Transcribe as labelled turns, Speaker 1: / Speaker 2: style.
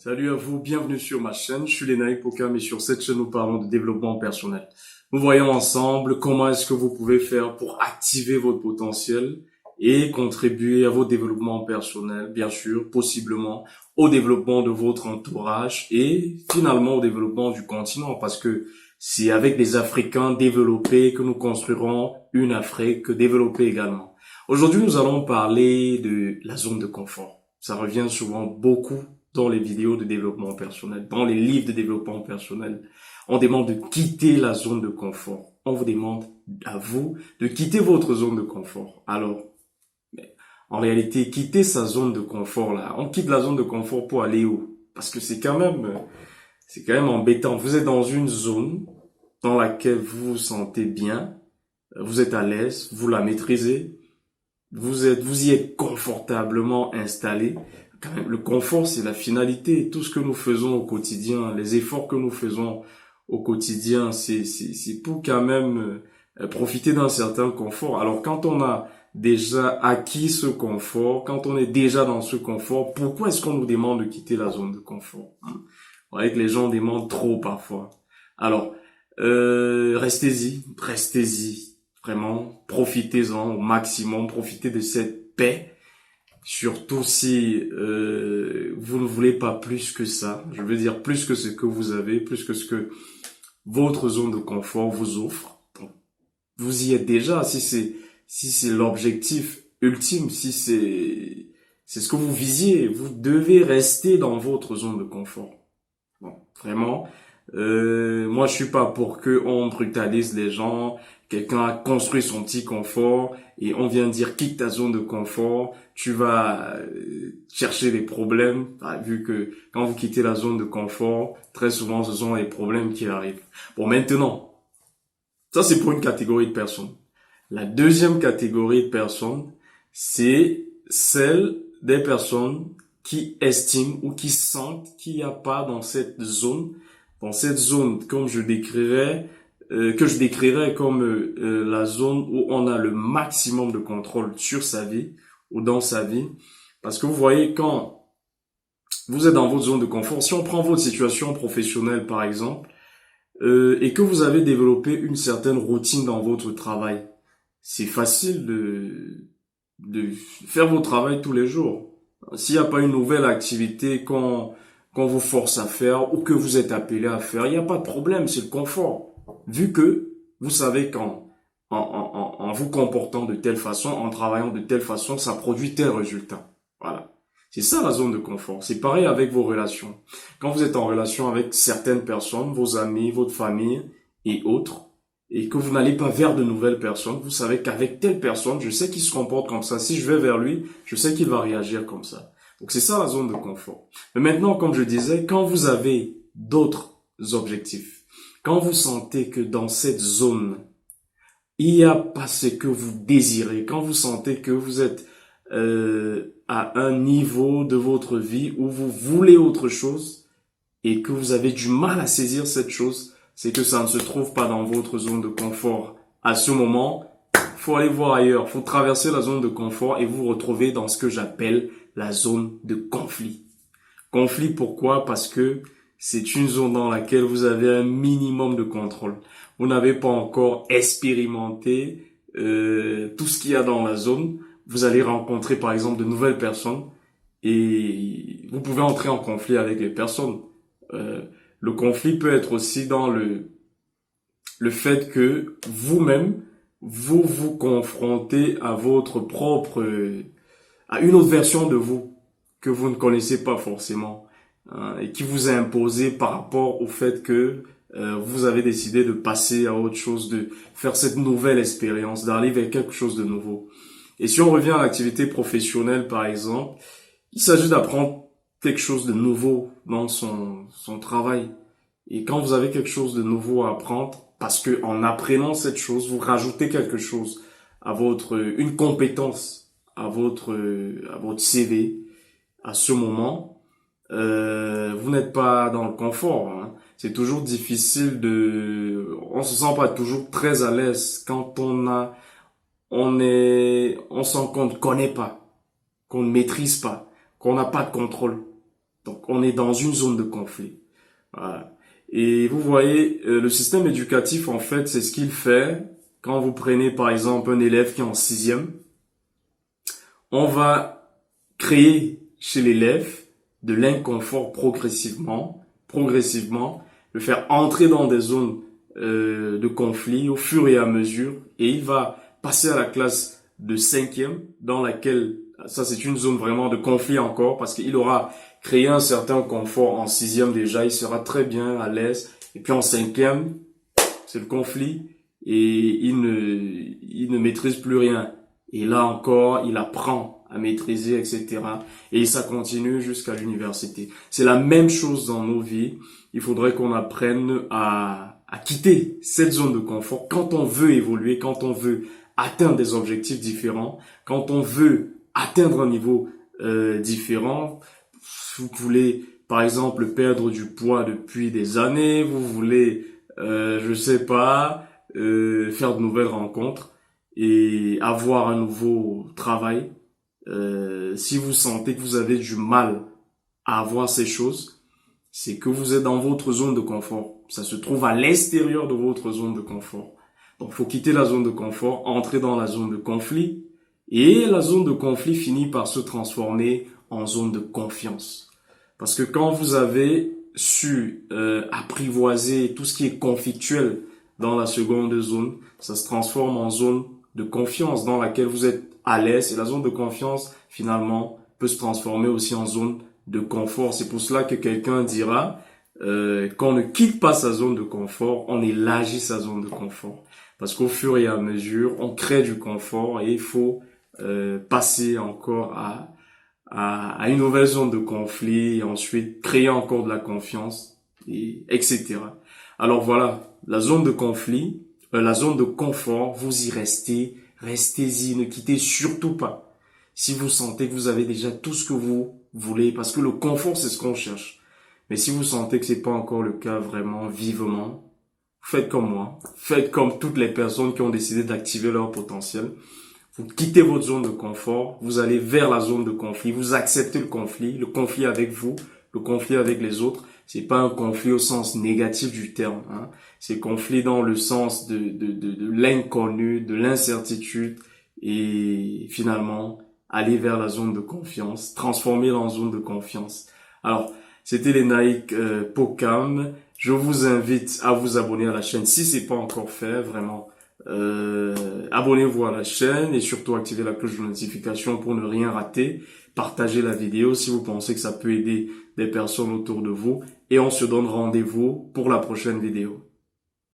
Speaker 1: Salut à vous, bienvenue sur ma chaîne, je suis Lena Hippocam et sur cette chaîne nous parlons de développement personnel. Nous voyons ensemble comment est-ce que vous pouvez faire pour activer votre potentiel et contribuer à votre développement personnel, bien sûr, possiblement au développement de votre entourage et finalement au développement du continent, parce que c'est avec des Africains développés que nous construirons une Afrique développée également. Aujourd'hui, nous allons parler de la zone de confort. Ça revient souvent beaucoup dans les vidéos de développement personnel, dans les livres de développement personnel. On demande de quitter la zone de confort. On vous demande à vous de quitter votre zone de confort. Alors, en réalité, quitter sa zone de confort là, on quitte la zone de confort pour aller où? Parce que c'est quand même embêtant. Vous êtes dans une zone dans laquelle vous vous sentez bien, vous êtes à l'aise, vous la maîtrisez, vous y êtes confortablement installé. Quand même, le confort, c'est la finalité. Tout ce que nous faisons au quotidien, les efforts que nous faisons au quotidien, c'est pour quand même profiter d'un certain confort. Alors, quand on a déjà acquis ce confort, quand on est déjà dans ce confort, pourquoi est-ce qu'on nous demande de quitter la zone de confort, hein? Vous voyez que les gens demandent trop parfois. Alors, restez-y. Vraiment, profitez-en au maximum, profitez de cette paix, surtout si vous ne voulez pas plus que ça. Je veux dire plus que ce que vous avez, plus que ce que votre zone de confort vous offre. Donc, vous y êtes déjà, si c'est l'objectif ultime, si c'est ce que vous visiez, vous devez rester dans votre zone de confort. Bon, vraiment, moi je suis pas pour que on brutalise les gens. Quelqu'un a construit son petit confort et on vient dire quitte ta zone de confort, tu vas chercher des problèmes, vu que quand vous quittez la zone de confort, très souvent ce sont les problèmes qui arrivent. Bon, maintenant, ça c'est pour une catégorie de personnes. La deuxième catégorie de personnes, c'est celle des personnes qui estiment ou qui sentent qu'il n'y a pas dans cette zone comme je décrirais, que je décrirais comme la zone où on a le maximum de contrôle sur sa vie ou dans sa vie. Parce que vous voyez, quand vous êtes dans votre zone de confort, si on prend votre situation professionnelle par exemple, et que vous avez développé une certaine routine dans votre travail, c'est facile de faire votre travail tous les jours. S'il n'y a pas une nouvelle activité qu'on vous force à faire ou que vous êtes appelé à faire, il n'y a pas de problème, c'est le confort. Vu que vous savez en vous comportant de telle façon, en travaillant de telle façon, ça produit tel résultat. Voilà. C'est ça la zone de confort. C'est pareil avec vos relations. Quand vous êtes en relation avec certaines personnes, vos amis, votre famille et autres, et que vous n'allez pas vers de nouvelles personnes, vous savez qu'avec telle personne, je sais qu'il se comporte comme ça. Si je vais vers lui, je sais qu'il va réagir comme ça. Donc c'est ça la zone de confort. Mais maintenant, comme je disais, quand vous avez d'autres objectifs, quand vous sentez que dans cette zone, il n'y a pas ce que vous désirez, quand vous sentez que vous êtes à un niveau de votre vie où vous voulez autre chose et que vous avez du mal à saisir cette chose, c'est que ça ne se trouve pas dans votre zone de confort. À ce moment, faut aller voir ailleurs, faut traverser la zone de confort et vous retrouver dans ce que j'appelle la zone de conflit. Conflit pourquoi? Parce que c'est une zone dans laquelle vous avez un minimum de contrôle. Vous n'avez pas encore expérimenté tout ce qu'il y a dans la zone. Vous allez rencontrer par exemple de nouvelles personnes et vous pouvez entrer en conflit avec les personnes. Le conflit peut être aussi dans le fait que vous-même, vous vous confrontez à votre propre, à une autre version de vous que vous ne connaissez pas forcément, hein, et qui vous est imposée par rapport au fait que vous avez décidé de passer à autre chose, de faire cette nouvelle expérience, d'aller vers quelque chose de nouveau. Et si on revient à l'activité professionnelle, par exemple, il s'agit d'apprendre quelque chose de nouveau dans son travail. Et quand vous avez quelque chose de nouveau à apprendre, parce que en apprenant cette chose, vous rajoutez quelque chose à une compétence à votre CV, à ce moment, vous n'êtes pas dans le confort, hein. C'est toujours difficile on se sent pas toujours très à l'aise quand on sent qu'on ne connaît pas, qu'on ne maîtrise pas, qu'on n'a pas de contrôle. Donc, on est dans une zone de conflit. Voilà. Et vous voyez, le système éducatif, en fait, c'est ce qu'il fait. Quand vous prenez, par exemple, un élève qui est en sixième, on va créer chez l'élève de l'inconfort progressivement, le faire entrer dans des zones de conflit au fur et à mesure, et il va passer à la classe de cinquième, dans laquelle, ça c'est une zone vraiment de conflit encore, parce qu'il aura créé un certain confort en sixième déjà, il sera très bien à l'aise, et puis en cinquième, c'est le conflit, et il ne maîtrise plus rien. Et là encore, il apprend à maîtriser, etc. Et ça continue jusqu'à l'université. C'est la même chose dans nos vies. Il faudrait qu'on apprenne à quitter cette zone de confort quand on veut évoluer, quand on veut atteindre des objectifs différents, quand on veut atteindre un niveau différent. Vous voulez, par exemple, perdre du poids depuis des années, vous voulez, je sais pas, faire de nouvelles rencontres et avoir un nouveau travail. Si vous sentez que vous avez du mal à avoir ces choses, c'est que vous êtes dans votre zone de confort. Ça se trouve à l'extérieur de votre zone de confort. Donc, il faut quitter la zone de confort, entrer dans la zone de conflit. Et la zone de conflit finit par se transformer en zone de confiance. Parce que quand vous avez su apprivoiser tout ce qui est conflictuel dans la seconde zone, ça se transforme en zone de confiance dans laquelle vous êtes à l'aise. Et la zone de confiance, finalement, peut se transformer aussi en zone de confort. C'est pour cela que quelqu'un dira qu'on ne quitte pas sa zone de confort, on élargit sa zone de confort. Parce qu'au fur et à mesure, on crée du confort et il faut passer encore à une nouvelle zone de conflit et ensuite créer encore de la confiance, et etc. Alors voilà, la zone de conflit, la zone de confort, vous y restez, restez-y, ne quittez surtout pas. Si vous sentez que vous avez déjà tout ce que vous voulez, parce que le confort, c'est ce qu'on cherche. Mais si vous sentez que c'est pas encore le cas vraiment vivement, faites comme moi, faites comme toutes les personnes qui ont décidé d'activer leur potentiel. Vous quittez votre zone de confort, vous allez vers la zone de conflit, vous acceptez le conflit avec vous, le conflit avec les autres. C'est pas un conflit au sens négatif du terme, hein. C'est conflit dans le sens de l'inconnu, de l'incertitude, et finalement aller vers la zone de confiance, transformer en zone de confiance. Alors, c'était les Nike Pocam. Je vous invite à vous abonner à la chaîne si c'est pas encore fait, vraiment. Abonnez-vous à la chaîne et surtout activez la cloche de notification pour ne rien rater. Partagez la vidéo si vous pensez que ça peut aider des personnes autour de vous et on se donne rendez-vous pour la prochaine vidéo.